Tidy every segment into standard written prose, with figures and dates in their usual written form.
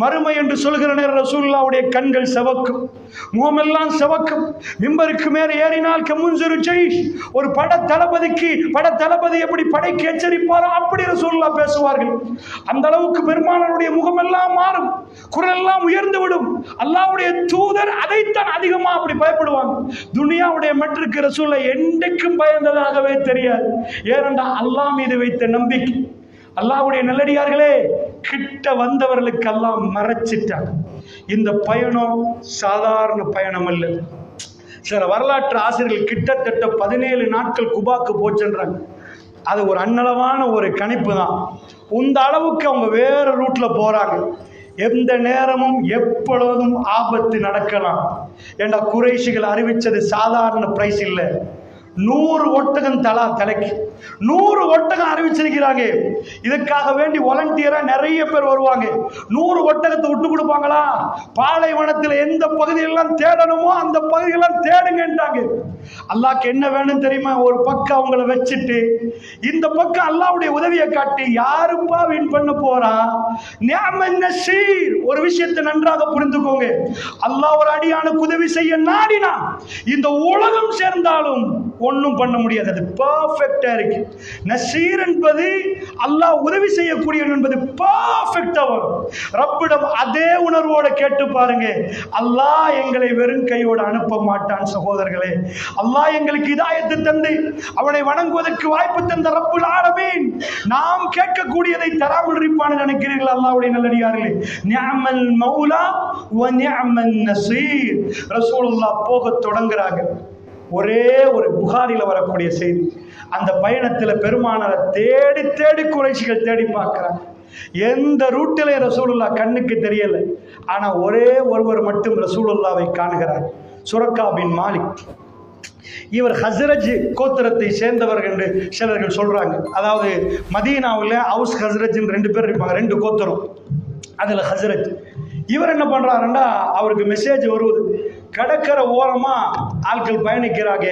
மறுமை என்று சொல்கிற நேரம் ரசூலுல்லாஹ்வுடைய கண்கள் செவக்கும், முகமெல்லாம் செவக்கும். மிம்பருக்கு மேலே ஏறினால் கமுன்சுரு ஜெய்ஷ், ஒரு பட தளபதி எப்படி படைக்கு எச்சரிப்பாரோ அப்படி ரசூலுல்லாஹ் பேசுவார்கள். அந்த அளவுக்கு பெருமானாருடைய முகமெல்லாம் மாறும், குரலெல்லாம் உயர்ந்து விடும். அல்லாஹ்வுடைய தூதர் அதைத்தான் அதிகமாக அப்படி பயப்படுவாங்க. துனியாவுடைய மற்றுக்கு ரசூலுல்லாஹ் என்றைக்கும் பயந்ததாகவே தெரியாது. ஏனென்றால் அல்லாஹ் மீது வைத்த நம்பிக்கை. அல்லாஹ்வுடைய நல்லடியார்களே, கிட்ட வந்தவர்களுக்கு அல்லாஹ் மறைச்சிட்டாங்க. இந்த பயணம் சாதாரண பயணம் அல்ல. சில வரலாற்று ஆசிரியர்கள் கிட்டத்தட்ட 17 நாட்கள் குபாக்கு போச்சுன்றாங்க. அது ஒரு அன்னளவான ஒரு கணிப்பு தான். இந்த அளவுக்கு அவங்க வேற ரூட்ல போறாங்க. எந்த நேரமும் எப்பொழுதும் ஆபத்து நடக்கலாம். ஏண்டா குறைஷிகள் அறிவிச்சது சாதாரண பிரைஸ் இல்லை. 100 ஒட்டகம் தலைக்கு 100 ஒட்டகம் அறிவிச்சிருக்கிறாங்க. இதுக்காக வேண்டி வாலண்டியரா நிறைய பேர் வருவாங்க. 100 ஒட்டகத்தை விட்டு கொடுப்பாங்களா? பாலைவனத்தில் எந்த பகுதியெல்லாம் தேடணுமோ அந்த பகுதியெல்லாம் தேடுங்கன்றாங்க. அல்லாஹ்க்கு என்ன வேணும் தெரியுமா? ஒரு பக்கம் அவங்கள வச்சுட்டு இந்த பக்கம் அல்லாஹ்வுடைய உதவியை காட்டி யாருப்பா வின் பண்ண போறா? நிஅமன் நஸீர். ஒரு விஷயத்தை நன்றாக புரிந்துக்கோங்க. அல்லாஹ் ஒரு அடியானுக்கு உதவி செய்ய நாடினா இந்த உலகம் சேர்ந்தாலும் ஒன்றும் பண்ண முடியாது. அது பெர்ஃபெக்ட்டா இருக்கு. நஸீர் என்பது அல்லாஹ் உதவி செய்யக்கூடியவன் என்பது பெர்ஃபெக்ட்டா வரும். ரப்பிடம் அதே உணர்வோட கேட்டு பாருங்க. அல்லாஹ் எங்களை வெறும் கையோடு அனுப்ப மாட்டான். சகோதரர்களே, அல்லாஹ் எங்களுக்கு ஹிதாயத்தை தந்து அவனை வணங்குவதற்கு வாய்ப்பு தந்த ரப்புல் ஆலமீன் நாம் கேட்கக்கூடியதை தராமல் இருப்பான்னு நினைக்கிறீர்கள்? அல்லாஹ்வுடைய நல்லடியார்களே, நிஅமல் மௌலா வ நிஅமன் நஸீர். ரசூலுல்லாஹ் போக தொடங்குறாங்க. ஒரே ஒரு புகாரில வரக்கூடிய செய்தி. அந்த பயணத்தில் பெருமானாரை தேடி தேடி குறைஷிகள் தேடி பார்க்கிறாங்க. எந்த ரூட்டிலே ரசூலுல்லாஹ் கண்ணுக்கு தெரியல. ஆனா ஒரே ஒருவர் மட்டும் ரசூலுல்லாவை காணுகிறார். சுரக்கா பின் மாலிக். இவர் ஹஸ்ரஜ் கோத்திரத்தை சேர்ந்தவர் என்று சிலர்கள் சொல்றாங்க. அதாவது மதீனாவில் ஹவுஸ் ஹஸ்ரஜ் 2 பேர் இருப்பாங்க, 2 கோத்திரம். அதுல ஹஸ்ரஜ். இவர் என்ன பண்றாருன்னா, அவருக்கு மெசேஜ் வருவது. கடற்கரை ஓரமா ஆட்கள் பயணிக்கிறாங்க.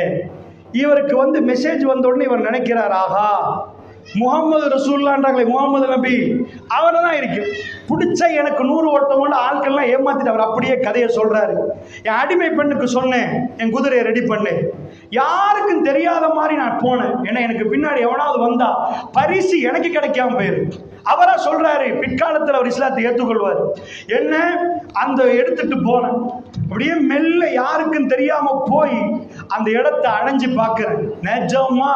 இவருக்கு மெசேஜ் வந்த உடனே இவர் நினைக்கிறார், ஆஹா முகமது ரசூலுல்லாஹ்ன்றாங்களே, முகமது நபி அவரை தான் இருக்கு பிடிச்சா எனக்கு 100 ஓட்டமோட ஆட்கள்லாம் ஏமாத்திட்டு அவர் அப்படியே கதையை சொல்றாரு. என் அடிமை பெண்ணுக்கு சொன்னேன், என் குதிரையை ரெடி பண்ணு. யாருக்கும் தெரியாத மாதிரி நான் போனேன். ஏன்னா எனக்கு பின்னாடி எவனாவது வந்தா பரிசு எனக்கு கிடைக்காம போயிரு. அவரா சொல்றாரு. பிற்காலத்தில் அவர் இஸ்லாத்தை ஏற்றுக்கொள்வார். என்ன அந்த எடுத்துட்டு போனேன். அப்படியே மெல்ல யாருக்கும் தெரியாம போய் அந்த இடத்தை அடைஞ்சு பார்க்கிறேன். நிஜமா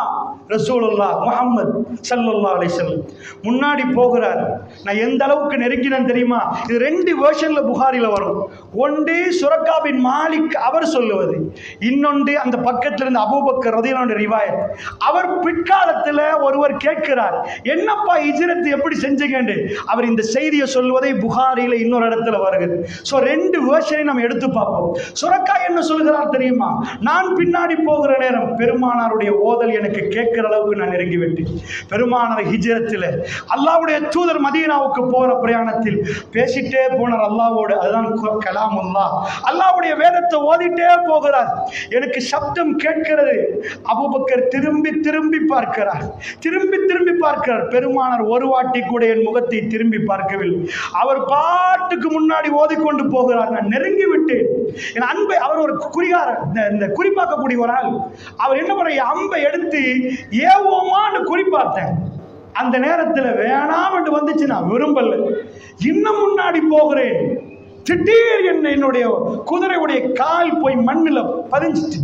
ரசூலுல்லாஹ் முஹம்மது ஸல்லல்லாஹு அலைஹி வஸல்லம் முன்னாடி போகிறார். நான் எந்த அளவுக்கு நெருங்கினேன் தெரியுமா? இது 2 வெர்ஷன்ல புகாரில வரும். ஒன்று சுரக்கா பின் மாலிக் அவர் சொல்லுவது, இன்னொன்று அந்த பக்கத்துல இருந்து அபூபக்கர் ரலியல்லாஹு அன்ஹு ரிவாயத். அவர் பிற்காலத்தில் ஒருவர் கேட்கிறார், என்னப்பா ஹிஜ்ரத் எப்படி செஞ்சீங்கன்னு. அவர் இந்த செய்தியை சொல்வதை புகாரில இன்னொரு இடத்துல வருகிறது. சோ 2 வெர்ஷனை நம்ம எடுத்து பார்ப்போம். சுரக்கா என்ன சொல்கிறார் தெரியுமா? நான் பின்னாடி போகிற நேரம் பெருமானாருடைய ஓதல் எனக்கு கேட்கிற அளவுக்கு நான் நெருங்கி விட்டேன். பெருமானார் ஹிஜ்ரத்தில் அல்லாஹ்வுடைய தூதர் மதீனாவுக்கு போற பிரயாணத்தில் பேசிட்டே போனார் அல்லாஹ்வோடு. அதுதான் கலாமுல்லாஹ். அல்லாஹ்வுடைய வேதத்தை ஓதிட்டே போகிறார். எனக்கு சப்தம் கேட்கிறது. அபூபக்கர் திரும்பி திரும்பி பார்க்கிறார். பெருமானார் ஒரு வாட்டி கூட என் முகத்தை திரும்பி பார்க்கவில்லை. அவர் பாட்டுக்கு முன்னாடி ஓதிக்கொண்டு போகிறார். நான் நெருங்கி விட்டேன். என் அன்பை அவர் ஒரு இந்த குறிப்பாக்கக்கூடிய ஒரு ஆள். அவர் என்ன பண்ண, அம்பை எடுத்து ஏவோமான்னு குறிப்பார்த்தேன். அந்த நேரத்தில் வேணாம் என்று வந்துச்சு. நான் விரும்பல. இன்னும் முன்னாடி போகிறேன். திடீர் என்னுடைய குதிரையுடைய கால் போய் மண்ணில் பதிஞ்சிட்டு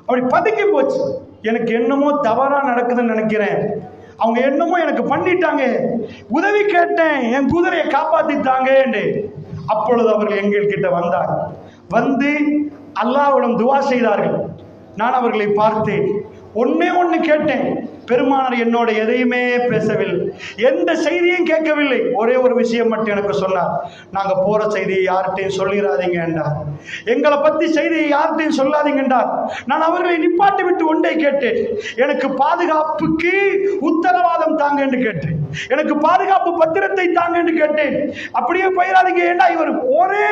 அப்படி பதுக்கி போச்சு. எனக்கு என்னமோ தவறா நடக்குதுன்னு நினைக்கிறேன். அவங்க என்னமோ எனக்கு பண்ணிட்டாங்க. உதவி கேட்டேன், என் குதிரையை காப்பாத்திட்டாங்க. அப்பொழுது அவர்கள் எங்கள்கிட்ட வந்தார்கள். வந்து அல்லாஹ்விடம் துவா செய்தார்கள். நான் அவர்களை பார்த்தேன். ஒண்ணு கேட்டேன். பெருமானார் என்னோட எதையுமே பேசவில்லை, எந்த செய்தியும் கேட்கவில்லை. ஒரே ஒரு விஷயம் மட்டும் எனக்கு சொன்னார், நாங்க போற செய்தியை யார்கிட்டையும் சொல்லிடாதீங்க என்றார். எங்களை பத்தி செய்தியை யார்கிட்டையும் சொல்லாதீங்க என்றார். நான் அவர்களை நிப்பாட்டி விட்டு ஒன்றை கேட்டேன், எனக்கு பாதுகாப்புக்கு உத்தரவாதம் தாங்க என்று கேட்டேன், எனக்கு பாதுகாப்பு பத்திரத்தை தாங்க என்று கேட்டேன். அப்படியே போயிடாதீங்க. ஏண்டா இவர் ஒரே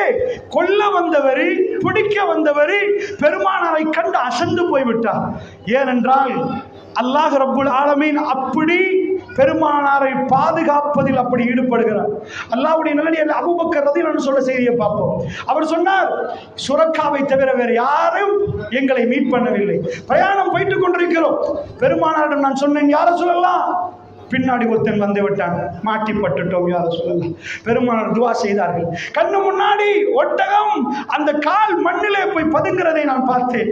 கொல்ல வந்தவர், பிடிக்க வந்தவர் பெருமானாரை கண்டு அசந்து போய்விட்டார். ஏனென்றால் அல்லாஹ் ரப்புல் ஆலமீன் அப்படி பெருமானாரை பாதுகாப்பதில் அப்படி ஈடுபடுகிறார். அல்லாஹ்வுடைய நல்லடியார் அபூபக்கர் ரலியல்லாஹு சொல்ல செய்தியை பார்ப்போம். அவர் சொன்னார், சுரக்காவை தவிர வேறு யாரும் எங்களை மீட் பண்ணவில்லை. பிரயாணம் போயிட்டு கொண்டிருக்கிறோம். பெருமானாரிடம் நான் சொன்னேன், யார சொல்லலாம், பின்னாடி ஒருத்தன் வந்து விட்டான், மாட்டி பட்டுட்டோம் யார சொல்லலாம். பெருமானார் துவா செய்தார்கள். கண்ணு முன்னாடி ஒட்டகம் அந்த கால் மண்ணிலே போய் பதுங்கிறதை நான் பார்த்தேன்.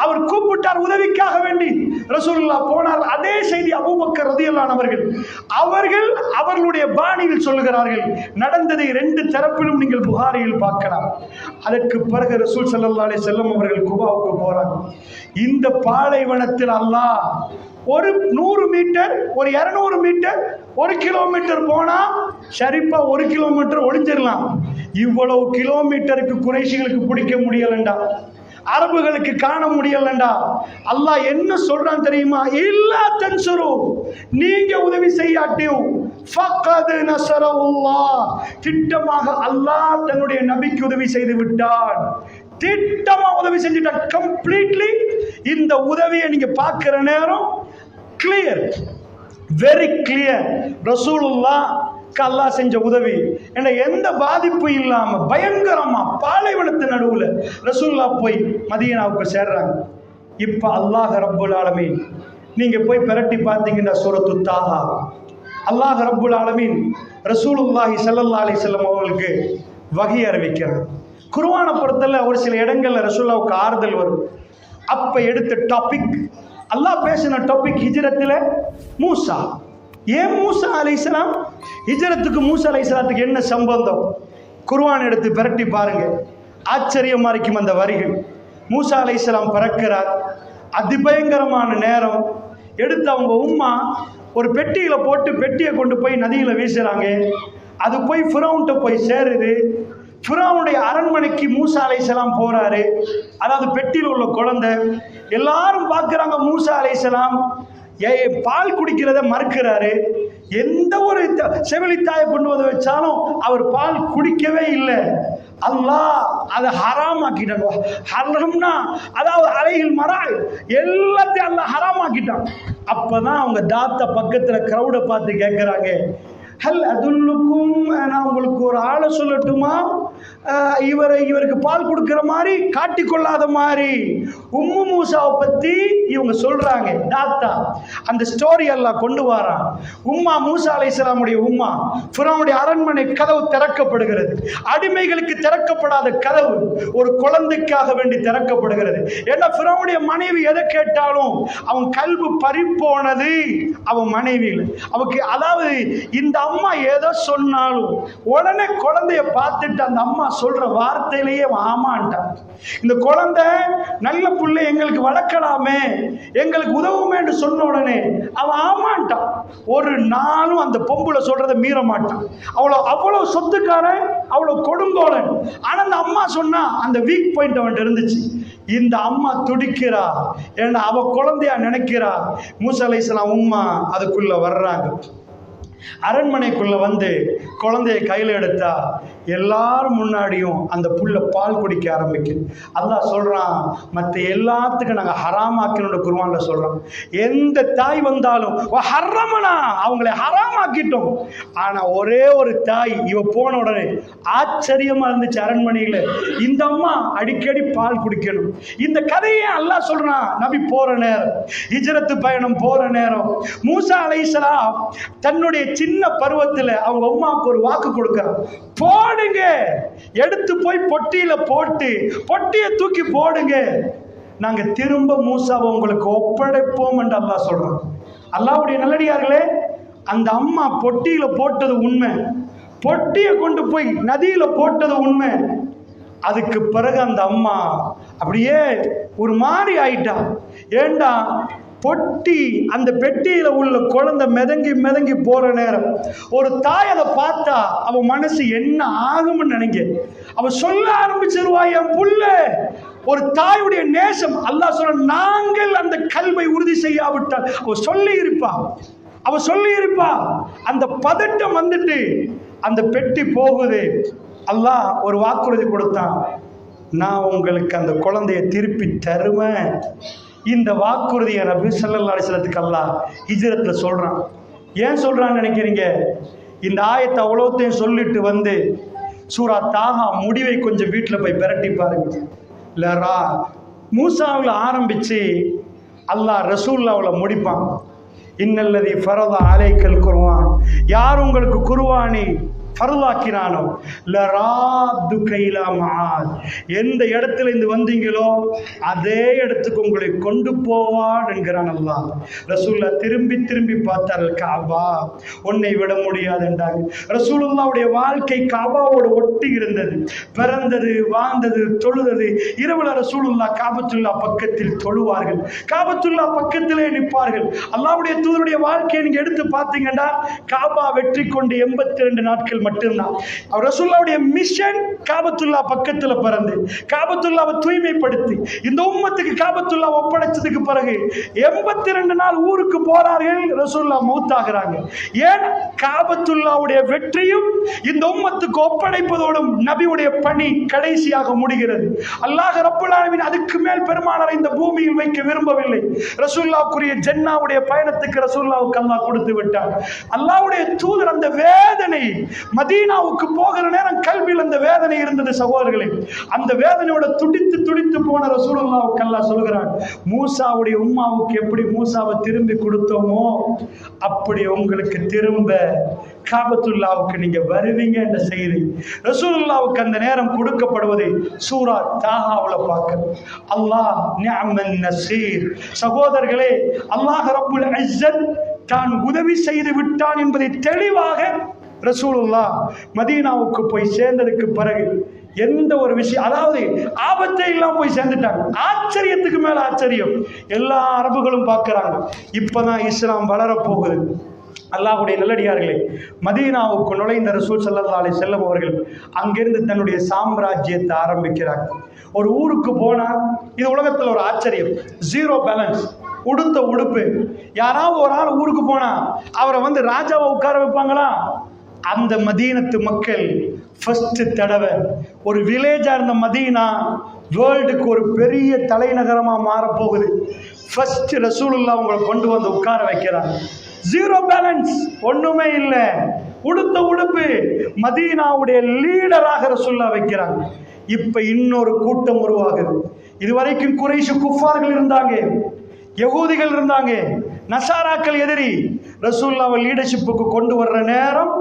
அவர் கூப்பிட்டார் உதவிக்காக வேண்டி. ரசூலுல்லாஹ் போனார். அதே செய்தி அபூபக்கர் ரலியல்லாஹு அவர்கள் அவர்களுடைய பாணியில் சொல்லுகிறார்கள். நடந்ததை 2 தரப்பிலும் நீங்கள் புகாரியில் பார்க்கலாம். அதற்கு பிறகு ரசூல் ஸல்லல்லாஹு அலைஹி வஸல்லம் அவர்கள் குபாவுக்கு போறாங்க. இந்த பாலைவனத்தில் அல்லாஹ் ஒரு 100 மீட்டர், ஒரு 200 மீட்டர், 1 கிலோமீட்டர் போனா ஷரீஃபா 1 கிலோமீட்டர் ஒளிஞ்சிடலாம். இவ்வளவு கிலோமீட்டருக்கு குறைஷிகளுக்கு பிடிக்க முடியலண்டா, அரபுகளுக்கு காண முடியலண்டா. அல்லாஹ் என்ன சொல்றான் தெரியுமா? இல்லா தன்சுரு, நீங்க உதவி செய்யாட்டியும் ஃபக்கத் நஸரல்லாஹ், திட்டமாக அல்லாஹ் தன்னுடைய நபிக்கு உதவி செய்து விட்டான். திட்டமா உதவி செஞ்சுட்டான் கம்ப்ளீட்லி. இந்த உதவியை நீங்க பார்க்கிற நேரம் கிளியர், வெரி கிளியர். ரசூலுல்லாஹ் அல்லாஹ் செஞ்ச உதவி என்ற எந்த பாதிப்பு இல்லாம பயங்கரமா பாலைவனத்து நடுவுல ரசூலுல்லாஹ் போய் மதீனாவுக்கு சேர்றாங்க. இப்ப அல்லாஹ் ரப்புல் ஆலமீன் நீங்க போய் பிரட்டி பார்த்தீங்கன்னா சூரத்து தாஹா, அல்லாஹ் ரப்புல் ஆலமீன் ரசூலுல்லாஹி ஸல்லல்லாஹு அலைஹி வஸல்லம் அவர்களுக்கு வஹி அறிவிக்கிறார். குர்ஆனை பொறுத்தல ஒரு சில இடங்கள்ல ரசூலுல்லாஹ்வுக்கு ஆறுதல் வரும். அப்ப எடுத்த டாபிக், அல்லாஹ் பேசின டாபிக் ஹிஜ்ரத்தில் மூசா. ஏன் மூசா அலைஹிஸ்ஸலாம்? ஹிஜ்ரத்துக்கு மூசா அலைஹிஸ்ஸலாத்துக்கு என்ன சம்பந்தம்? குர்ஆன் எடுத்து பிரட்டி பாருங்க, ஆச்சரியமா இருக்கும் அந்த வரிகள். மூசா அலைஹிஸ்ஸலாம் பிறக்கிறார். அதிபயங்கரமான நேரம். எடுத்து அவங்க உம்மா ஒரு பெட்டியில போட்டு பெட்டியை கொண்டு போய் நதியில வீசுறாங்க. அது போய் ஃபிரௌன்ட்ட போய் சேருது. ஃபிரௌனுடைய அரண்மனைக்கு மூசா அலைஹிஸ்ஸலாம் போறாரு. அதாவது பெட்டியில் உள்ள குழந்தை. எல்லாரும் பார்க்குறாங்க மூசா அலைஹிஸ்ஸலாம் பால் குடிக்கிறத மறுக்கிறாரு. எந்த ஒரு செவிலித்தாயை கொண்டு வந்து வச்சாலும் அவர் பால் குடிக்கவே இல்லை. அல்லாஹ் அதை ஹராமாக்கிட்டான். ஹரம்னா அதாவது அலைகள் மராய் எல்லாத்தையும் அல்லாஹ் ஹராமாக்கிட்டான். அப்பதான் அவங்க தாத்தா பக்கத்துல கிரௌடை பார்த்து கேட்கிறாங்க, ஹல் அதுல்லுக்கும், நான் உங்களுக்கு ஒரு ஆளை சொல்லட்டுமா, இவருக்கு பால் கொடுக்கிற மாதிரி காட்டிக்கொள்ளாத மாதிரி. உம்மு மூசாவை பத்தி இவங்க சொல்றாங்க. தாத்தா அந்த ஸ்டோரி எல்லாம் கொண்டு வரான். உம்மா மூசா அலைஹிஸ்ஸலாமுடைய உம்மா, ஃபிரௌனுடைய அரண்மனை கதவு திறக்கப்படுகிறது. அடிமைகளுக்கு திறக்கப்படாத கதவு ஒரு குழந்தைக்காக வேண்டி திறக்கப்படுகிறது. ஏன்னா ஃபிரௌனுடைய மனைவி எதை கேட்டாலும் அவன் கல்வி பறிப்போனது அவன் மனைவியில். அவக்கு அதாவது இந்த அம்மா எதை சொன்னாலும் உடனே குழந்தைய பார்த்துட்டு அந்த அம்மா சொல்ற வார்த்தையிலேயே ஆமான்ட்டான். இந்த குழந்தை நல்ல புள்ளை, எங்களுக்கு வளர்க்கலாமே, எங்களுக்கு உதவுமே என்று சொன்ன உடனே அவன் ஆமான்ட்டான். ஒரு நாளும் அந்த பொம்புல சொல்றதை மீற மாட்டான். அவ்வளவு சொத்துக்காரன், அவ்வளவு கொடுங்கோலன். ஆனா அந்த அம்மா சொன்னா அந்த வீக் பாயிண்ட் அவன் இருந்துச்சு. இந்த அம்மா துடிக்கிறா, ஏன்னா அவ குழந்தையா நினைக்கிறா. மூசா அலைஹிஸ்ஸலாம் உம்மா அதுக்குள்ள வர்றாங்க. அரண்மனைக்குள்ள வந்து குழந்தைய கையில் எடுத்தா எல்லாரும் முன்னாடியும் அந்த புள்ள பால் குடிக்க ஆரம்பிக்குது. அல்லாஹ் சொல்றான், மற்ற எல்லாத்துக்கும் நாங்கள் ஹராமாக்கணும்னு குர்ஆன்ல சொல்றோம். எந்த தாய் வந்தாலும் ஹர்ரமனா, அவங்களை ஹராமாக்கிட்டோம். ஆனா ஒரே ஒரு தாய் இவ போன உடனே ஆச்சரியமா இருந்துச்சு அரண்மனையில, இந்த அம்மா அடிக்கடி பால் குடிக்கணும். இந்த கதையை அல்லாஹ் சொல்றான். நபி போற நேரம், ஹிஜ்ரத்து பயணம் போற நேரம், மூசா அலைஹிஸ்ஸலாம் தன்னுடைய சின்ன பருவத்தில் அவங்க அம்மாவுக்கு ஒரு வாக்கு கொடுக்கிறான். போடுங்க, எடுத்து போய் பொட்டியில போட்டு பொட்டியை தூக்கி போடுங்க, நாங்க திரும்ப மூசாவை உங்களுக்கு ஒப்படைப்போம் என்று அல்லாஹ் சொல்றான். அல்லாஹ்வுடைய நல்லடியார்களே, அந்த அம்மா பொட்டியில போட்டது உண்மை, பொட்டியை கொண்டு போய் நதியில போட்டது உண்மை. அதுக்கு பிறகு அந்த அம்மா அப்படியே ஒரு மாதிரி ஆயிட்டா. ஏண்டா பொட்டி அந்த பெட்டியில உள்ள குழந்தை மிதங்கி மிதங்கி போற நேரம் ஒரு தாய் அதை பார்த்தா அவன் மனசு என்ன ஆகும்னு நினைக்க. அவன் சொல்ல ஆரம்பிச்சிருவா, என் புள்ள. ஒரு தாயுடைய நேசம். அல்லாஹ் சொல்ற, நாங்கள் அந்த கல்வை உறுதி செய்யாவிட்டால் அவ சொல்லி இருப்பா. அந்த பதட்டம் வந்துட்டு அந்த பெட்டி போகுது. அல்லாஹ் ஒரு வாக்குறுதி கொடுத்தான், நான் உங்களுக்கு அந்த குழந்தைய திருப்பி தருவேன். இந்த வாக்குறுதியை நபி ஸல்லல்லாஹு அலைஹி வஸல்லத்துக்கு அல்லாஹ் ஹிஜ்ரத்ல சொல்றான். ஏன் சொல்றான்னு நினைக்கிறீங்க? இந்த ஆயத்தை அவ்வளோத்தையும் சொல்லிட்டு வந்து சூரா தாஹா முடிவை கொஞ்சம் வீட்டில் போய் பிரட்டி பாருங்க. இல்லரா மூசாவில் ஆரம்பிச்சு அல்லாஹ் ரசூலுல்லாஹ்ல முடிப்பான். இன்னல்லதி ஃபரத அலைக்கல் குர்ஆன், யார் உங்களுக்கு குர்ஆனை ஃபர்லாக்கினானோ லராதுக இலா மஆத், எந்த இடத்துல இருந்து வந்தீங்களோ அதே இடத்துக்கு உங்களை கொண்டு போவான் என்கிறான் அல்லாஹ். ரசூலுல்லாஹ் திரும்பி திரும்பி பார்த்தார்கள், காபா உன்னை விட முடியாது என்றாங்க. ரசூலுல்லாஹ்வுடைய வாழ்க்கை காபாவோடு ஒட்டி இருந்தது. பிறந்தது, வாழ்ந்தது, தொழுதது. இரவுல ரசூலுல்லாஹ் காபத்துல்லா பக்கத்தில் தொழுவார்கள், காபத்துல்லா பக்கத்திலே நிற்பார்கள். அல்லாஹ்வுடைய தூதருடைய வாழ்க்கையை நீங்க எடுத்து பார்த்தீங்கன்னா காபா வெற்றி கொண்டு 82 நாட்கள் மட்டும்தான். அவர் ரசூலுல்லாஹ்வுடைய மிஷன் காபத்துல்லா பக்கத்துல பிறந்து காபத்துல்லாவை தூய்மைப்படுத்தி இந்த உம்மத்துக்கு காபத்துல்லா ஒப்படைச்சதுக்கு பிறகு 82 நாள் ஊருக்கு போறார்கள். ரசூலுல்லாஹ் மௌத்தாகிறாங்க. ஏன்? காபத்துல்லாவுடைய வெற்றியும் இந்த உம்மத்துக்கு ஒப்படைப்பதோடும் நபியுடைய பணி கடைசியாக முடிகிறது. அல்லாஹ் ரப்பல் ஆலமீன் அதுக்கு மேல் பெருமானாரை இந்த பூமியில் வைக்க விரும்பவில்லை. ரசூலுல்லாஹ்வுடைய ஜன்னாவுடைய பயணத்துக்கு ரசூலுல்லாஹ்வுக்கு அல்லாஹ் கொடுத்து விட்டார். அல்லாஹ்வுடைய தூதர் அந்த வேதனை மதீனாவுக்கு போகிற நேரம் கல்வியில் அந்த வேதனை இருந்தது சகோதரர்களே. அந்த வேதனையோட துடித்து துடித்து போன ரசூலுல்லாஹ்வுக்கு அல்லாஹ் சொல்கிறான், மூசாவுடைய உம்மாவுக்கு எப்படி மூசாவை திரும்பி கொடுத்தோமோ அப்படி உங்களுக்கு திரும்ப காபத்துல்லாவுக்கு நீங்க வருவீங்க என்ற செய்தி ரசூலுல்லாஹ்வுக்கு அந்த நேரம் கொடுக்கப்படுவதை சூரா தாஹாவுல பார்க்க அல்லாஹ் நிஅமன் நஸீர். சகோதரர்களே, அல்லாஹ் ரப்புல் இஸ்ஸத் தான் உதவி செய்து விட்டான் என்பதை தெளிவாக ரசூலுல்லாஹ் மதீனாவுக்கு போய் சேர்ந்ததுக்கு பிறகு எந்த ஒரு விஷயம், அதாவது ஆபத்தை எல்லாம் போய் சேர்ந்துட்டாங்க. ஆச்சரியத்துக்கு மேல ஆச்சரியம். எல்லா அரபுகளும் பார்க்கிறாங்க, இப்பதான் இஸ்லாம் வளரப்போகுது. அல்லாஹ்வுடைய நல்லடியார்களே, மதீனாவுக்கு நுழைந்த ரசூல் ஸல்லல்லாஹு அலைஹி வஸல்லம் அவர்கள் அங்கிருந்து தன்னுடைய சாம்ராஜ்யத்தை ஆரம்பிக்கிறாங்க. ஒரு ஊருக்கு போனா, இது உலகத்தில் ஒரு ஆச்சரியம், ஜீரோ பேலன்ஸ். உடுத்த உடுப்பு, யாராவது ஒரு ஆள் ஊருக்கு போனா அவரை வந்து ராஜாவை உட்கார வைப்பாங்களா? அந்த மதீனத்து மக்கள் ஃபர்ஸ்ட் தடவை ஒரு வில்லேஜா இருந்த மதீனா வேர்ல்டுக்கு ஒரு பெரிய தலைநகரமா மாறப்போகுது. ஃபர்ஸ்ட் ரசூலுல்லாஹ் அவங்களை கொண்டு வந்து உட்கார வைக்கிறாங்க. ஜீரோ பேலன்ஸ், ஒண்ணுமே இல்லை, உடுத்த உடுப்பு. மதீனாவுடைய லீடராக ரசூலுல்லாஹ் வைக்கிறாங்க. இப்ப இன்னொரு கூட்டம் உருவாகுது. இதுவரைக்கும் குறைஷ் குஃபார்கள் இருந்தாங்க, யகூதிகள் இருந்தாங்க, நசாராக்கள் எதிரி. ரசூலுல்லாஹ் லீடர்ஷிப்புக்கு கொண்டு வர்ற நேரம்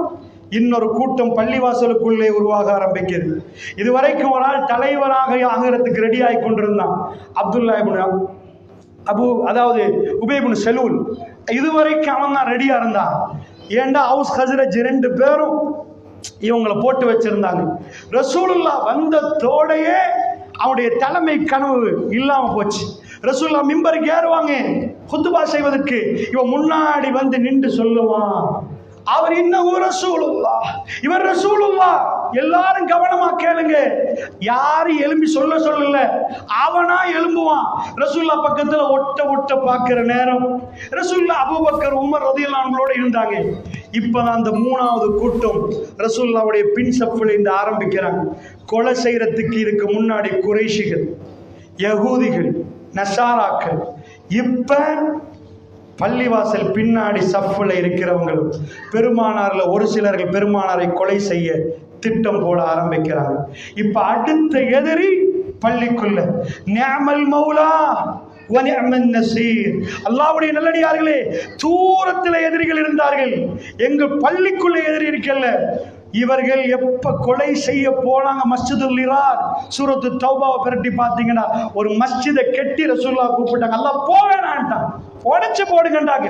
இன்னொரு கூட்டம் பள்ளிவாசலுக்குள்ளே உருவாக ஆரம்பிக்கிறது. இதுவரைக்கும் ஒரு ஆள் தலைவராக ஆகிறதுக்கு ரெடி ஆகி கொண்டிருந்தான், அப்துல்லா இப்னு அதாவது உபை இப்னு சலூல். இதுவரைக்கும் அவன் தான் ரெடியா இருந்தான். ஏண்டா அவுஸ் ஹஸ்ரஜ் 2 பேரும் இவங்களை போட்டு வச்சிருந்தாங்க. ரசூலுல்லாஹ் வந்ததோடையே அவனுடைய தலைமை கனவு இல்லாம போச்சு. ரசூலுல்லாஹ் மிம்பருக்கு ஏறுவாங்க குத்துபா செய்வதற்கு, இவன் முன்னாடி வந்து நின்று சொல்லுவான், அவர் இன்னும் ரசூலுல்லாஹ், இவர் ரசூலுல்லாஹ். எல்லாரும் கவனமா கேளுங்க, யாரும் எழும்பி சொல்லல, அவனா எழும்புவான். ரசூலுல்லாஹ் பக்கத்துல ஒட்ட பார்க்கிற நேரம் ரசூலுல்லாஹ் அபூபக்கர் உமர் ரலியல்லாஹு அன்ஹுவோட இருந்தாங்க. இப்பதான் அந்த 3வது கூட்டம் ரசூலுல்லாஹ்வுடைய பின் சஃப்ல இருந்து ஆரம்பிக்கிறாங்க. கொலை செய்யறதுக்கு இதுக்கு முன்னாடி குறைஷிகள், யகூதிகள், நசாராக்கள். இப்ப பள்ளிவாசல் பின்னாடி சஃப்ல இருக்கிறவங்களும் பெருமானார்ல ஒரு சிலர்கள் பெருமானாரை கொலை செய்ய திட்டம் போட ஆரம்பிக்கிறாங்க. இப்ப அடுத்த எதிரி பள்ளிக்குள்ள. நிஅமல் மௌலா வ நிஅமன் நஸீர். அல்லாஹ்வுடைய நல்லடியார்களே, தூரத்தில் எதிரிகள் இருந்தார்கள், எங்க பள்ளிக்குள்ள எதிரி இருக்கல்ல. இவர்கள் எப்ப கொலை செய்ய போனாங்க, மஸ்ஜிதுல் நிரார் சூரத்து தௌபாவை பிரட்டி பார்த்தீங்கன்னா ஒரு மஸ்ஜிதை கெட்டி ரசூலுல்லாஹ் கூப்பிட்டாங்க. அல்லாஹ் போவேனான்ட்டான், உடைச்சு போடுங்கண்டாங்க.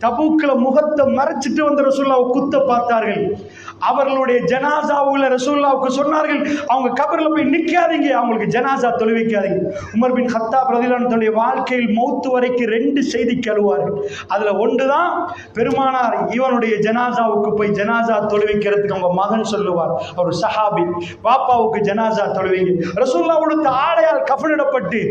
தபூக்ல முகத்தை மறைச்சிட்டு வந்து ரசூலுல்லாஹ் குத்த பார்த்தார்கள். அவர்களுடைய ஜனாசாவுல ரசூலுல்லாஹ்வுக்கு சொன்னார்கள், அவங்க கபர்ல போய் நிக்காதீங்க, அவங்களுக்கு ஜனாசா தொழுவிக்காதீங்க. உமர் பின் கத்தாப் ரலியல்லாஹு அன்ஹு தன்னுடைய வாழ்க்கையில் மௌத்து வரைக்கும் 2 செய்தி கேளுவார்கள். அதுல ஒன்றுதான் பெருமானார் இவனுடைய ஜனாசாவுக்கு போய் ஜனாசா தொழுவிக்கிறதுக்கு அவங்க மகன் சொல்லுவார், அவர் சஹாபி, பாப்பாவுக்கு ஜனாசா தொழுவீங்க. ரசூலுல்லாஹ் உடுத்த ஆடையால் கஃனிடப்பட்டு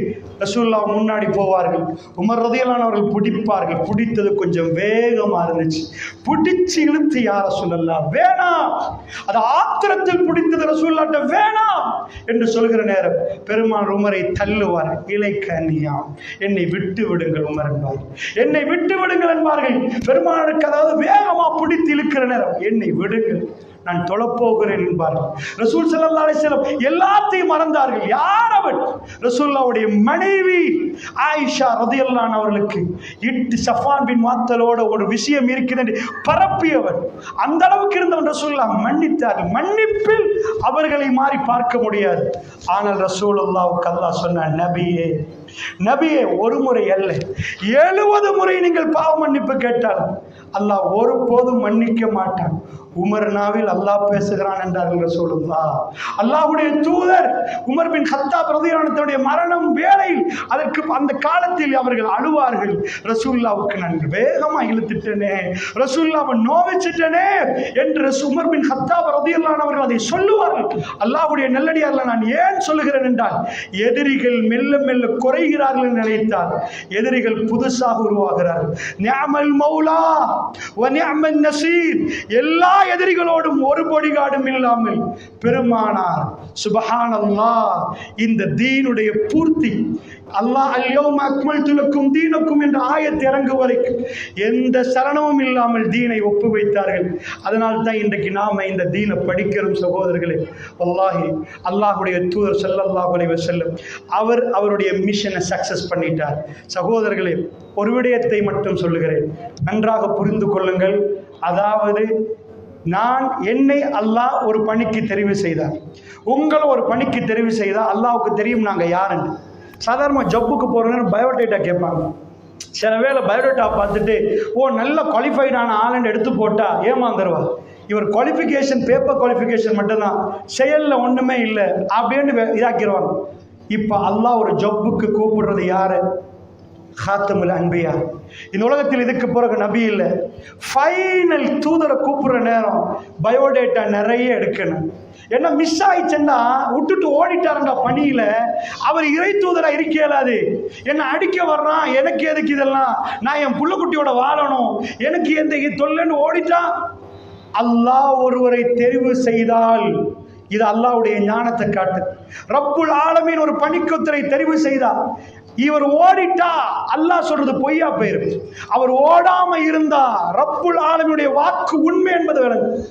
ரசூலுல்லாஹ் முன்னாடி போவார்கள். உமர் ரலியல்லாஹு அன்ஹு அவர்கள் பிடிப்பார்கள். பிடித்தது கொஞ்சம் வேகமா இருந்துச்சு. பிடிச்சு இழுத்து, யா ரசூலல்லாஹ் வேணாம், வேணாம், அது ஆத்திரத்தில் பிடித்தது ரசூலுல்லாஹ்ட்ட வேணாம் என்று சொல்கிற நேரம் பெருமான் உமரை தள்ளுவார். இலைக்கனியா, என்னை விட்டு விடுங்கள் உமர் என்பார். என்னை விட்டு விடுங்கள் என்பார்கள். பெருமானுக்கு அதாவது வேகமா பிடித்து இழுக்கிற நேரம் என்னை விடுங்கள், நான் தொழப்போகிறேன் என்பார்கள். ரசூல் ஸல்லல்லாஹு அலைஹி வஸல்லம் எல்லாத்தையும் மறந்தார்கள். யார் அவர்? ரசூலுல்லாஹ்வுடைய மனைவி ஆயிஷா ரலியல்லாஹு அன்ஹா அவர்களுக்கு இட்டு சஃபான் பின் முஅத்தலோட ஒரு விஷயம் இருக்கிறது பரப்பியவர். அந்த அளவுக்கு இருந்தவன் ரசூலுல்லாஹ் மன்னித்தார்கள். மன்னிப்பில் அவர்களை மாறி பார்க்க முடியாது. ஆனால் ரசூலுல்லாஹ்வுக்கு அல்லாஹ் சொன்னான், நபியே நபியே, ஒரு முறை அல்ல 70 முறை நீங்கள் பாவ மன்னிப்பு கேட்டால் அல்லாஹ் ஒருபோதும் மன்னிக்க மாட்டான். உமர் நாவில் அல்லாஹ் பேசுகிறான் என்றார்கள் ரசூலுல்லாஹ். அல்லாஹ்வுடைய தூதர் உமர் பின் கத்தாப் ரலியல்லாஹு அன்ஹுடைய மரணம் வேளையில் அதற்கு அந்த காலத்தில் அவர்கள் அழுவார்கள். ரசூலுல்லாஹ்வுக்கு நான் வேகமா இழுத்துட்டேனே, ரசூலுல்லாஹ்வை நோவிச்சிட்டேனே என்று உமர் பின் கத்தாப் ரலியல்லாஹு அன்ஹு அவர்கள் அதை சொல்லுவார்கள். அல்லாஹ்வுடைய நல்லடியார்களை நான் ஏன் சொல்லுகிறேன் என்றால், எதிரிகள் மெல்ல மெல்ல குறைகிறார்கள் என்று நினைத்தால் எதிரிகள் புதுசாக உருவாகிறார்கள். நிஅமல் மௌலா வ நிஅமன் நஸீர், எல்லா எதிரிகளோடும் ஒரு பொடிகாடும் இல்லாமல் பெருமானார் சுப்ஹானல்லாஹ் இந்த தீனுடைய பூர்த்தி அல்லாஹ் அல்யௌம அக்மல்து லக்கும் தீனக்கும் என்ற ஆயத் இறங்கு வரைக்கும் எந்த சலனமும் இல்லாமல் தீனை ஒப்பு வைத்தார்கள். அதனால் தான் இன்றைக்கு நாம இந்த தீனை படிக்கிறோம் சகோதரர்களே. வல்லாஹி அல்லாஹ்வுடைய தூதர் ஸல்லல்லாஹு அலைஹி வஸல்லம் அவருடைய மிஷனை சக்சஸ் பண்ணிட்டார். சகோதரர்களே, ஒரு விடயத்தை மட்டும் சொல்லுகிறேன், நன்றாக புரிந்து கொள்ளுங்கள். அதாவது என்னை அல்லாஹ் ஒரு பணிக்கு தெரிவு செய்தார், உங்களை ஒரு பணிக்கு தெரிவு செய்தால் அல்லாஹ்வுக்கு தெரியும் நாங்கள் யாருன்னு. சாதாரண ஜப்புக்கு போகிறோன்னு பயோடேட்டா கேட்பாங்க. சில வேளை பயோடேட்டா பார்த்துட்டு நல்ல குவாலிஃபைடான ஆளுன்னு எடுத்து போட்டால் ஏமாந்துருவா. இவர் குவாலிஃபிகேஷன் பேப்பர் குவாலிஃபிகேஷன் மட்டும்தான், செயலில் ஒன்றுமே இல்லை அப்படின்னு இதாக்கிடுவாங்க. இப்போ அல்லாஹ் ஒரு ஜப்புக்கு கூப்பிடுறது யாரு? ஹாத்தமுல் அன்பியா. இந்த உலகத்தில் இதுக்கு பிறகு நபி இல்லை. ஃபைனல் தூதரை கூப்பிடுற நேரம் பயோடேட்டா நிறைய எடுக்கணும். என்ன மிஸ் ஆயிடுச்சுன்னா விட்டுட்டு ஓடிட்டாருங்க பணியில. அவர் இறை தூதரா இருக்க இயலாது. என்ன அடிக்க வர்றான், எனக்கு எதுக்கு இதெல்லாம், நான் என் புள்ளக்குட்டியோட வாழணும், எனக்கு எந்த தொல்லைன்னு ஓடிட்டான். அல்லாஹ் ஒருவரை தெரிவு செய்தால் இது அல்லாஹ்வுடைய ஞானத்தை காட்டு. ரப்புல் ஆலமீன் ஒரு பணிக்குத்தரை தெரிவு செய்தார். இவர் ஓடிட்டா அல்லாஹ் சொல்றது பொய்யா போயிருக்கு. அவர் ஓடாம இருந்தா ரப்புல் ஆலமீனுடைய வாக்கு உண்மை என்பது விளங்கும்.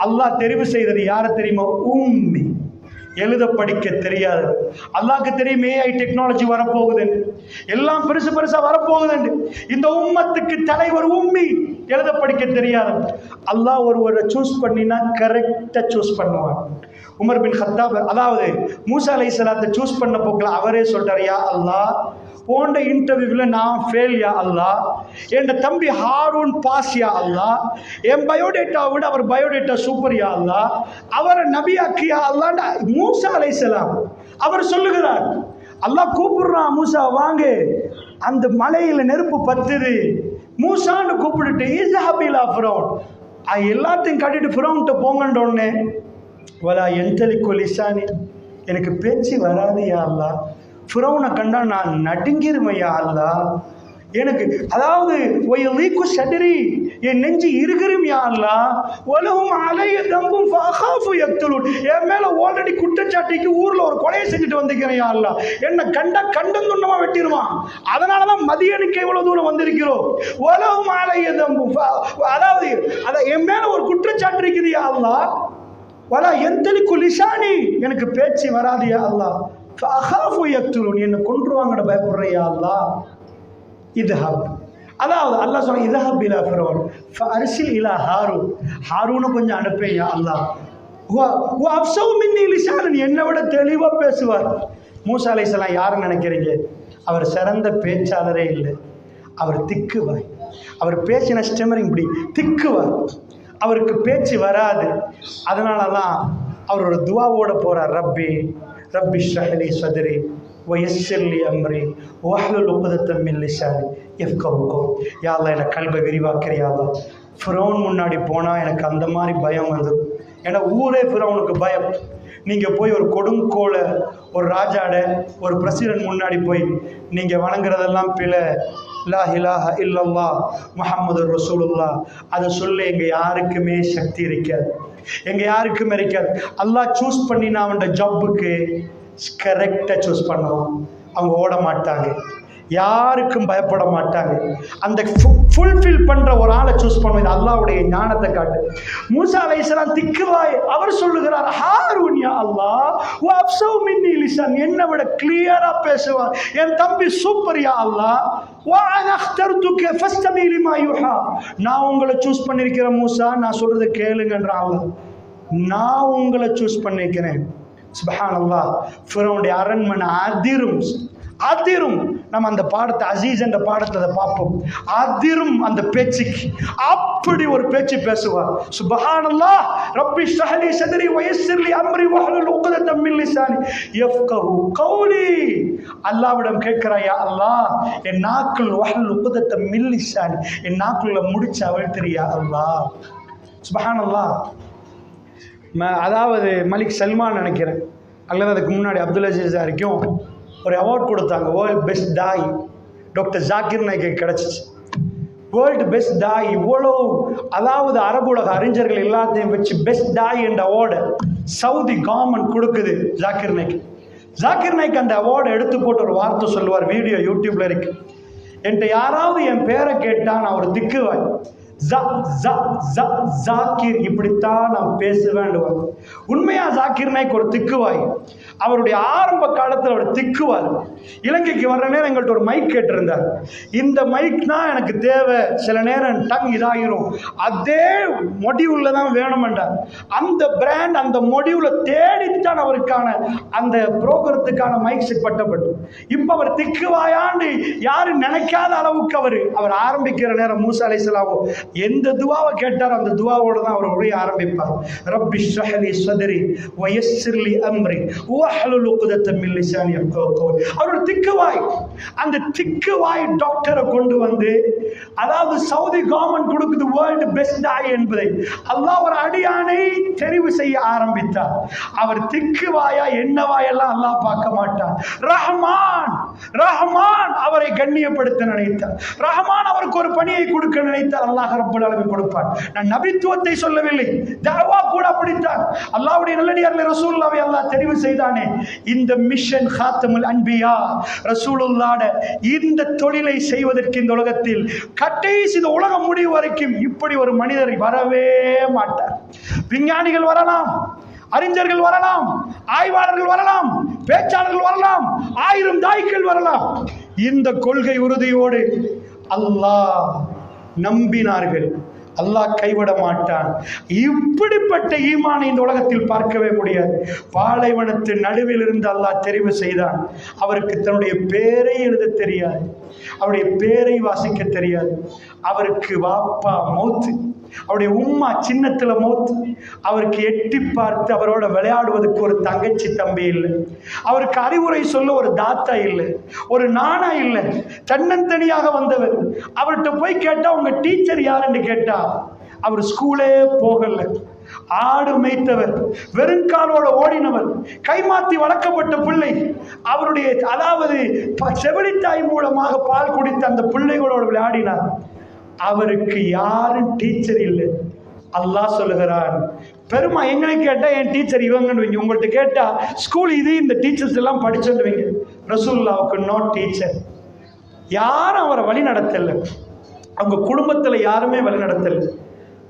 அல்லாஹ் தெரிவு செய்தது யாரை தெரியுமா? உம்மி, எழுத படிக்க தெரியாது. அல்லாஹ்க்கு தெரியும் ஏஐ டெக்னாலஜி வரப்போகுது, எல்லாம் பெருசு பெருசா வரப்போகுது. இந்த உம்மத்துக்கு தலைவர் உம்மி, எழுத படிக்க தெரியாது. அல்லாஹ் ஒருவரை சூஸ் பண்ணினா கரெக்டா சூஸ் பண்ணுவான். உமர் பின் கத்தாப் அதாவது மூசா அலைஹிஸ்ஸலாத்தை சூஸ் பண்ண போக்கில் அவரே சொல்றார், யா அல்லாஹ் போன்ற இன்டர்வியூவில் நான் ஃபெயில் யா அல்லாஹ், என் தம்பி ஹாரூன் பாஸ் யா அல்லாஹ், என் பயோடேட்டா விட அவர் பயோடேட்டா சூப்பர் யா அல்லாஹ், அவரை நபியாக்கு யா அல்லாஹ் மூசா அலைஹிஸ்ஸலாம் அவர் சொல்லுகிறார். அல்லாஹ் கூப்பிடுறான், மூசா வாங்க, அந்த மலையில் நெருப்பு பத்துது, மூசான்னு கூப்பிட்டுட்டு இஸ்ஹபிலா ஃபிரௌன், எல்லாத்தையும் கட்டிட்டு ஃபிரௌன்ட்ட போங்கன்ற உடனே வலா என்தலிக்கு லிசானி, எனக்கு பேச்சு வராது யா அல்லாஹ், ஃபிரௌனை கண்டா நான் நடுங்கிருமையா அல்லாஹ், எனக்கு அதாவது சடரி என் நெஞ்சு இருக்கிறும் யா அல்லாஹ், உலகம் அலைய தம்பும் ஃபஅகாஃபு யக்துலூன், என் மேல ஆல்ரெடி குற்றச்சாட்டிக்கு ஊர்ல ஒரு கொலையை செஞ்சுட்டு வந்திருக்கிறேன் யா அல்லாஹ், என்ன கண்டா கண்டம் துண்டமா வெட்டிடுவான், அதனாலதான் மதியனுக்கு இவ்வளவு தூரம் வந்திருக்கிறோம். உலகம் அலைய தம்பும், அதாவது என் மேல ஒரு குற்றச்சாட்டு இருக்குது யா அல்லாஹ், வலா என்தலிக்கு லிசானி, எனக்கு பேச்சு வராது யா அல்லாஹ், ஃபஅகாஃபு யக்துலூன், என்ன கொன்றுவாங்கட பயப்படுறேன் யா அல்லாஹ். இதுஹப், அதாவது அல்லாஹ் சொல்ல இதுஹப் இலா ஃபிரௌன் ஃபஅர்சில் இலா ஹாரூன், ஹாரூனை கொஞ்சம் அனுப்பேன் யா அல்லாஹ், வ அஃப்ஸவு மின்னி லிசானன், என்னை விட தெளிவா பேசுவார். மூசா அலைஹிஸ்ஸலாம் யாருன்னு நினைக்கிறீங்க? அவர் சிறந்த பேச்சாளரே இல்லை, அவர் திக்குவாய். அவர் பேசின ஸ்டெமரிங் இப்படி திக்குவார், அவருக்கு பேச்சு வராது. அதனால தான் அவர் ஒரு துவாவோட போறார், ரப்பி ரப்பி ஷ்ரஹ் லி ஸத்ரி வயஸ்ஸிர் லி அம்ரி வஹ்லுல் உக்தத்தம் மின் லிசானி யஃப்கஹு கௌலி. யா அல்லாஹ், எனக்கு கல்பை விரிவாக்குறியா அல்லாஹ். ஃபிரௌன் முன்னாடி போனால் எனக்கு அந்த மாதிரி பயம் வந்துடும். ஏன்னா ஊரே ஃபிரௌனுக்கு பயம். நீங்கள் போய் ஒரு கொடுங்கோலை ஒரு ராஜாட ஒரு பிரசிடென்ட் முன்னாடி போய் நீங்கள் வணங்குறதெல்லாம் பிழை, லா இலாஹ இல்லல்லாஹ் முஹம்மது ரசூலுல்லாஹ், அதை சொல்ல எங்கள் யாருக்குமே சக்தி இருக்காது. எங்க யாருக்கும் இருக்காது. அல்லாஹ் சூஸ் பண்ணி நான் அவன் ஜாப்புக்கு கரெக்டா சூஸ் பண்ணுவான். அவங்க ஓட மாட்டாங்க, யாருக்கும் பயப்பட மாட்டாங்க. அந்த ஃபுல்ஃபில் பண்ற ஒரு ஆளை சூஸ் பண்ணுவது அல்லாஹ்வுடைய ஞானத்தை காட்டு. மூசா அலைஹிஸ்ஸலாம் திக்குவாய், அவர் சொல்லுகிறார், ஹாரூன் யா அல்லாஹ் வ அஃப்ஸு மின்னி லிசான், என்னை விட கிளியரா பேசுவார் என் தம்பி, சூப்பர் யா அல்லாஹ். வ அனா அக்தர்துக ஃபஸ்தமி லிமா யுஹா, நான் உங்களை சூஸ் பண்ணிருக்கிறேன் மூசா, நான் சொல்றதை கேளுங்கன்ற அல்லாஹ். நான் உங்களை சூஸ் பண்ணிருக்கிறேன். சுப்ஹானல்லாஹ். ஃபிரௌனுடைய அரண்மனை அதிரும் அதிரும். நம்ம அந்த பாடத்தை அசீஸ் என்ற பாடத்தை அதை பார்ப்போம். அதிரும் அந்த பேச்சுக்கு, அப்படி ஒரு பேச்சு பேசுவார். சுப்ஹானல்லாஹ். ரப்பி ஷ்ரஹ் லி ஸத்ரி வ யஸ்ஸிர் லி அம்ரி வஹ்லுல் உக்தத்தம் மின் லிசானி யஃப்கஹு கௌலி. அல்லாஹ்விடம் கேட்கிறாய், யா அல்லாஹ் என் நாக்குல் வஹ்லுல் உக்தத்தம் மின் லிசானி, என் நாக்குள்ள முடிச்சு அவிழ்த்திரியா அல்லாஹ். சுப்ஹானல்லாஹ். அதாவது மலிக் சல்மான் நினைக்கிறேன், அல்லது அதுக்கு முன்னாடி அப்துல் அஜீஸ் வரைக்கும் ஒரு அவார்ட் கொடுத்தாங்க, வேர்ல்டு பெஸ்ட் தாய். டாக்டர் ஜாக்கிர் நாய்க்கு கிடச்சிச்சு வேர்ல்டு பெஸ்ட் தாய். இவ்வளோ அதாவது அரபு உலக அறிஞர்கள் எல்லாத்தையும் வச்சு பெஸ்ட் தாய் என்ற அவார்டை சவுதி கவர்மெண்ட் கொடுக்குது ஜாக்கிர் நாய்க்கு. ஜாக்கிர் நாய்க்கு அந்த அவார்டை எடுத்து போட்டு ஒரு வார்த்தை சொல்லுவார், வீடியோ யூடியூப்ல இருக்கு. என்கிட்ட யாராவது என் பேரை கேட்டா நான் ஒரு திக்குவாய், ஜாக்கிர் இப்படித்தான் நான் பேசுவேன். உண்மையா ஜாக்கிர் நாய்க்கு ஒரு திக்குவாய். அவருடைய ஆரம்ப காலத்தில் அவர் திக்குவார். இலங்கைக்கு வர்ற நேரம் எங்கள்கிட்ட ஒரு மைக் கேட்டிருந்தார். இந்த மைக் தான் எனக்கு தேவை, சில நேரம் டங் இதாகிரும், அதே மொடியூல்ல தான் வேணுமென்றார். அந்த பிராண்ட் அந்த மொடியூலை தேடித்தான் அவருக்கான அந்த புரோகிரத்துக்கான மைக் செட் பட்டப்பட்டு. இப்போ அவர் திக்குவாயாண்டு யாரும் நினைக்காத அளவுக்கு அவர் ஆரம்பிக்கிற நேரம் மூசா அலைஹிஸ்ஸலாம் எந்த துவாவை கேட்டார் அந்த துவாவோட தான் அவர் உரைய ஆரம்பிப்பார். ரப்பி ஷ்ரஹ் லி ஸத்ரி வ யஸ்ஸிர் லி அம்ரி வஹ்லுல் உக்தத்தம் மின் லிசானி யஃப்கஹு கௌலி. அவர் திக்குவாய். அந்த திக்குவாய் டாக்டரை கொண்டு வந்து, அதாவது சவுதி கவர்மெண்ட் கொடுக்குது வேர்ல்டு பெஸ்ட் தாய் என்பதை, அல்லாஹ் ஒரு அடியானை தெரிவு செய்ய ஆரம்பித்தார். அவர் திக்குவாயா என்னவாயெல்லாம் அல்லாஹ் பார்க்க மாட்டார். ரஹ்மான் ரஹ்மான் அவரை கண்ணியப்படுத்த நினைத்தார். ரஹ்மான் அவருக்கு ஒரு பணியை கொடுக்க நினைத்தார். அல்லாஹ் ரப்பல் ஆலமீன் கொடுப்பார். நான் நபித்துவத்தை சொல்லவில்லை, தஅவா கூட அப்படித்தான். அல்லாஹ்வுடைய நல்லடியார்களை ரசூலுல்லாஹ்வை அல்லாஹ் தெரிவு செய்தானே. இந்த மிஷன் காத்தமுல் அன்பியா ரசூலுல்லாஹ்ட இந்த தொழிலை செய்வதற்கு இந்த உலகத்தில் கடைசி இந்த உலகம் முடிவு வரைக்கும் இப்படி ஒரு மனிதர் வரவே மாட்டார். விஞ்ஞானிகள் வரலாம், அறிஞர்கள் வரலாம், ஆய்வாளர்கள் வரலாம், பேச்சாளர்கள் வரலாம், 1000 தாய்கள் வரலாம். இந்த கொள்கை உறுதியோடு அல்லாஹ் நம்பினார்கள், அல்லாஹ் கைவிட மாட்டான். இப்படிப்பட்ட ஈமானை இந்த உலகத்தில் பார்க்கவே முடியாது. பாலைவனத்து நடுவில் இருந்து அல்லாஹ் தெரிவு செய்தான். அவருக்கு தன்னுடைய பேரை எழுத தெரியாது, அவருடைய பேரை வாசிக்க தெரியாது. அவருக்கு வாப்பா மௌத்து, அவருடைய உம்மா சின்னத்துல மௌத்து. அவருக்கு எட்டி பார்த்து அவரோட விளையாடுவதற்கு ஒரு தங்கச்சி தம்பி இல்லை. அவருக்கு அறிவுரை சொல்ல ஒரு தாத்தா இல்லை, ஒரு நானா இல்லை. தன்னந்தனியாக வந்தவர். அவர்கிட்ட போய் கேட்டா உங்க டீச்சர் யாருன்னு கேட்டா அவர் ஸ்கூலே போகல, ஆடு மேய்த்தவர், வெறுங்காலோட ஓடினவர், கைமாத்தி வளர்க்கப்பட்ட பிள்ளை. அவருடைய அதாவது செவிலித்தாய் மூலமாக பால் குடித்த அந்த பிள்ளைகளோடு விளையாடினார். அவருக்கு யாரும் டீச்சர் இல்லை. அல்லாஹ் சொல்லுகிறான், பெருமா எங்களை கேட்டா என் டீச்சர் இவங்கன்னு வைங்க, உங்கள்கிட்ட கேட்டா ஸ்கூல் இது இந்த டீச்சர்ஸ் எல்லாம் படிச்சுடுவீங்க. ரசூலுல்லாஹ்வுக்கு நோ டீச்சர். யாரும் அவரை வழி நடத்தல, அவங்க குடும்பத்துல யாருமே வழி நடத்தல.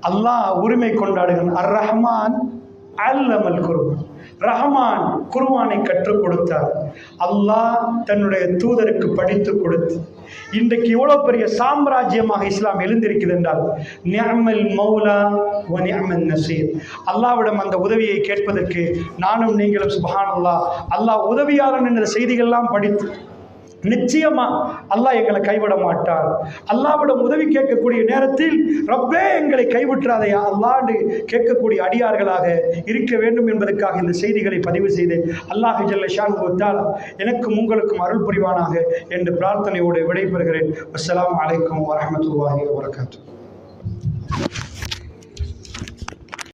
அல்லாஹ் உரிமை கொண்டாடுகிறான். அர் ரஹ்மான் அல்லமல் குர்ஆன். ரஹ்மான் குர்ஆனை கற்றுக் கொடுத்தார். அல்லாஹ் தன்னுடைய தூதருக்கு படித்து கொடுத்து இன்றைக்கு இவ்வளவு பெரிய சாம்ராஜ்யமாக இஸ்லாம் எழுந்திருக்கிறது என்றால் நிஅமல் மௌலா வ நிஅமன் நசீர். அல்லாஹ்விடம் அந்த உதவியை கேட்பதற்கு நானும் நீங்களும் சுப்ஹானல்லாஹ் அல்லாஹ் உதவியாளன் என்ற செய்திகள்லாம் படித்து நிச்சயமா அல்லாஹ் எங்களை கைவிட மாட்டார். அல்லாஹ்விடம் உதவி கேட்கக்கூடிய நேரத்தில் ரப்பே எங்களை கைவிட்டாதையா அல்லாஹ்னு கேட்கக்கூடிய அடியார்களாக இருக்க வேண்டும் என்பதற்காக இந்த செய்திகளை பதிவு செய்து அல்லாஹ் ஜல்ல ஷானுஹு தஆலா எனக்கும் உங்களுக்கும் அருள் புரிவானாக என்று பிரார்த்தனையோடு விடைபெறுகிறேன். அஸ்ஸலாமு அலைக்கும் வரஹ்மத்துல்லாஹி வபரகாத்துஹு.